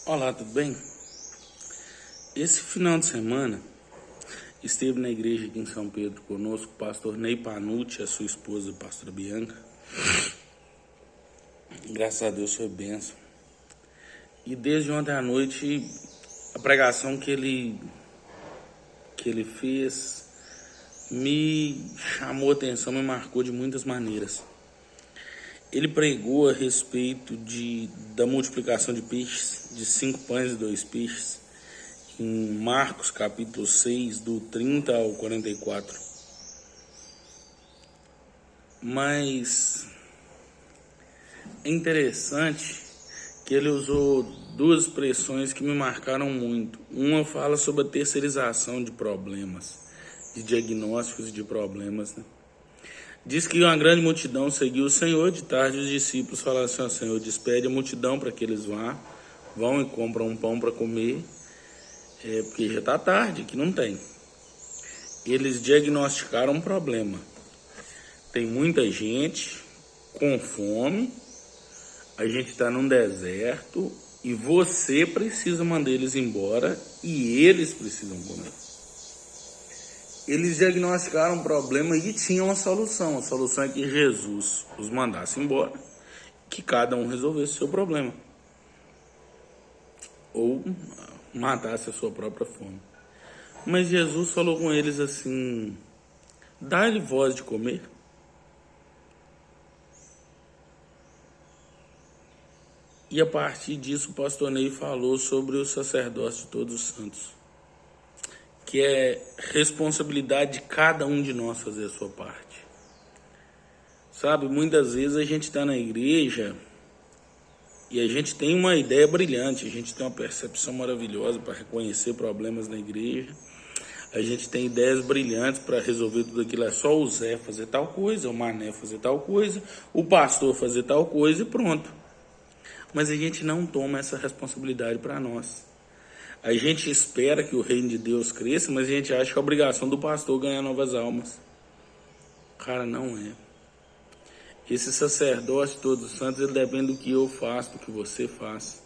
Olá, tudo bem? Esse final de semana esteve na igreja aqui em São Pedro conosco o pastor Ney Panucci, a sua esposa, a pastora Bianca. Graças a Deus foi bênção. E desde ontem à noite, a pregação que ele fez me chamou a atenção, me marcou de muitas maneiras. Ele pregou a respeito da multiplicação de peixes, de 5 pães e 2 peixes, em Marcos capítulo 6, do 30 ao 44. Mas é interessante que ele usou duas expressões que me marcaram muito. Uma fala sobre a terceirização de problemas, de diagnósticos e de problemas, né? Diz que uma grande multidão seguiu o Senhor. De tarde os discípulos falaram assim: Senhor, despede a multidão para que eles vão e compram um pão para comer, porque já está tarde, que não tem. Eles diagnosticaram um problema. Tem muita gente com fome, a gente está num deserto e você precisa mandar eles embora e eles precisam comer. Eles diagnosticaram um problema e tinham uma solução. A solução é que Jesus os mandasse embora, que cada um resolvesse o seu problema, ou matasse a sua própria fome. Mas Jesus falou com eles assim: dá-lhe voz de comer. E a partir disso o pastor Ney falou sobre o sacerdócio de todos os santos, que é responsabilidade de cada um de nós fazer a sua parte. Sabe, muitas vezes a gente está na igreja e a gente tem uma ideia brilhante, a gente tem uma percepção maravilhosa para reconhecer problemas na igreja, a gente tem ideias brilhantes para resolver tudo aquilo. É só o Zé fazer tal coisa, o Mané fazer tal coisa, o pastor fazer tal coisa e pronto. Mas a gente não toma essa responsabilidade para nós. A gente espera que o reino de Deus cresça, mas a gente acha que é a obrigação do pastor ganhar novas almas. Cara, não é. Esse sacerdócio de todos os santos, ele depende do que eu faço, do que você faz.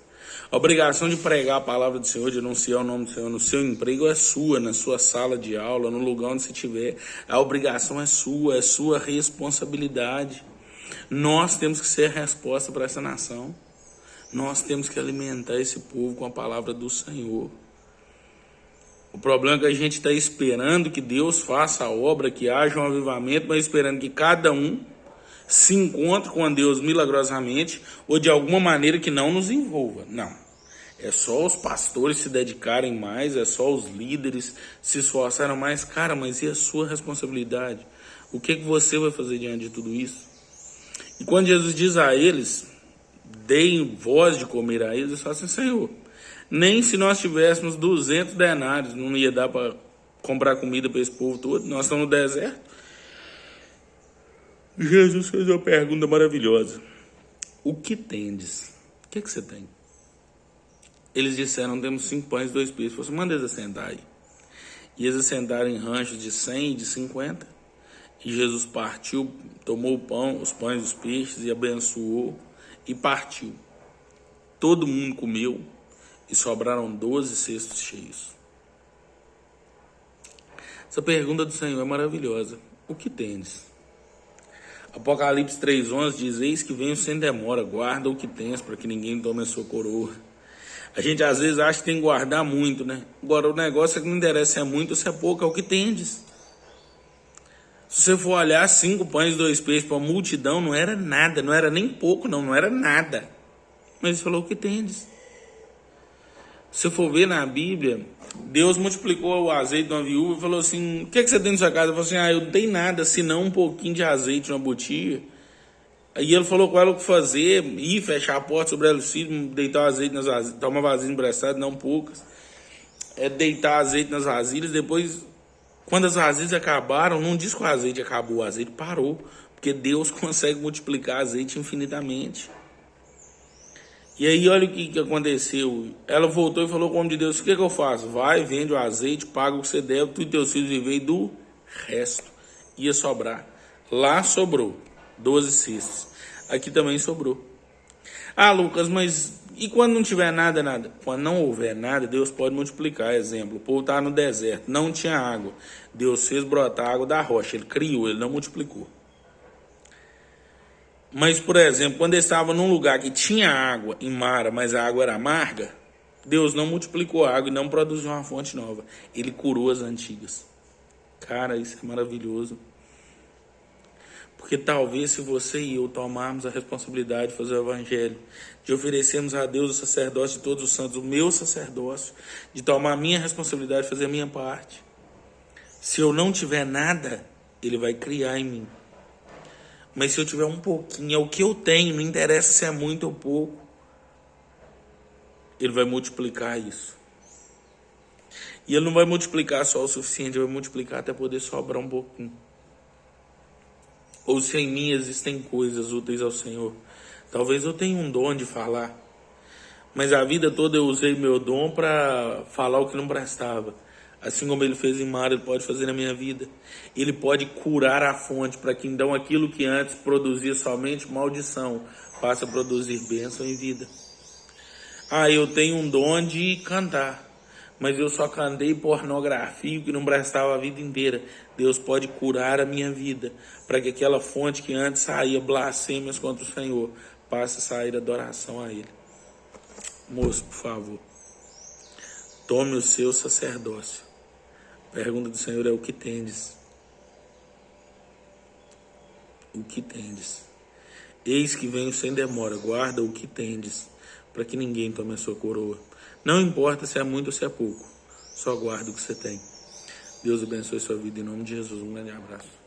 A obrigação de pregar a palavra do Senhor, de anunciar o nome do Senhor no seu emprego é sua, na sua sala de aula, no lugar onde você estiver. A obrigação é sua responsabilidade. Nós temos que ser a resposta para essa nação. Nós temos que alimentar esse povo com a palavra do Senhor. O problema é que a gente está esperando que Deus faça a obra, que haja um avivamento, mas esperando que cada um se encontre com Deus milagrosamente ou de alguma maneira que não nos envolva. Não. É só os pastores se dedicarem mais, é só os líderes se esforçarem mais. Cara, mas e a sua responsabilidade? O que você vai fazer diante de tudo isso? E quando Jesus diz a eles: deem voz de comer a eles, falam assim: Senhor, nem se nós tivéssemos 200 denários, não ia dar para comprar comida para esse povo todo. Nós estamos no deserto. Jesus fez uma pergunta maravilhosa: o que tendes? O que você tem? Eles disseram: temos 5 pães e 2 peixes. Ele falou assim: manda eles assentar aí. E eles assentaram em ranchos de 100 e de 50. E Jesus partiu, tomou o pão, os pães e os peixes e abençoou e partiu. Todo mundo comeu e sobraram 12 cestos cheios. Essa pergunta do Senhor é maravilhosa: o que tendes? Apocalipse 3:11 diz: eis que venho sem demora, guarda o que tens para que ninguém tome a sua coroa. A gente às vezes acha que tem que guardar muito, né? Agora o negócio é que não interessa se é muito ou se é pouco, é o que tendes. Se você for olhar, 5 pães e 2 peixes para a multidão não era nada, não era nem pouco, não era nada. Mas ele falou: o que tendes? Se você for ver na Bíblia, Deus multiplicou o azeite de uma viúva e falou assim: o que você tem na sua casa? Ele falou assim: eu não tenho nada, senão um pouquinho de azeite na botia. Aí ele falou com ela o que fazer: ir fechar a porta sobre ela, deitar o azeite nas vasilhas, tomar vasilha emprestada, não poucas. Deitar azeite nas vasilhas. Depois, quando as vasilhas acabaram, não diz que o azeite acabou, o azeite parou, porque Deus consegue multiplicar azeite infinitamente. E aí olha o que aconteceu. Ela voltou e falou com o homem de Deus: o que eu faço? Vai, vende o azeite, paga o que você deve, tu e teus filhos vivem, do resto ia sobrar. Lá sobrou 12 cestos. Aqui também sobrou. Ah, Lucas, mas E quando não tiver nada, nada? Quando não houver nada, Deus pode multiplicar. Exemplo, o povo estava no deserto, não tinha água. Deus fez brotar água da rocha, ele criou, ele não multiplicou. Mas, por exemplo, quando ele estava num lugar que tinha água em Mara, mas a água era amarga, Deus não multiplicou a água e não produziu uma fonte nova. Ele curou as antigas. Cara, isso é maravilhoso. Porque talvez se você e eu tomarmos a responsabilidade de fazer o evangelho, de oferecermos a Deus o sacerdócio de todos os santos, o meu sacerdócio, de tomar a minha responsabilidade de fazer a minha parte. Se eu não tiver nada, ele vai criar em mim. Mas se eu tiver um pouquinho, é o que eu tenho, não interessa se é muito ou pouco, ele vai multiplicar isso. E ele não vai multiplicar só o suficiente, ele vai multiplicar até poder sobrar um pouquinho. Ou se em mim existem coisas úteis ao Senhor. Talvez eu tenha um dom de falar, mas a vida toda eu usei meu dom para falar o que não prestava. Assim como ele fez em Mara, ele pode fazer na minha vida. Ele pode curar a fonte para que então aquilo que antes produzia somente maldição passe a produzir bênção em vida. Eu tenho um dom de cantar, mas eu só cantei pornografia que não prestava a vida inteira. Deus pode curar a minha vida para que aquela fonte que antes saía blasfêmias contra o Senhor passe a sair adoração a Ele. Moço, por favor, tome o seu sacerdócio. A pergunta do Senhor é: o que tendes? O que tendes? Eis que venho sem demora, guarda o que tendes, para que ninguém tome a sua coroa. Não importa se é muito ou se é pouco, só guarda o que você tem. Deus abençoe sua vida em nome de Jesus. Um grande abraço.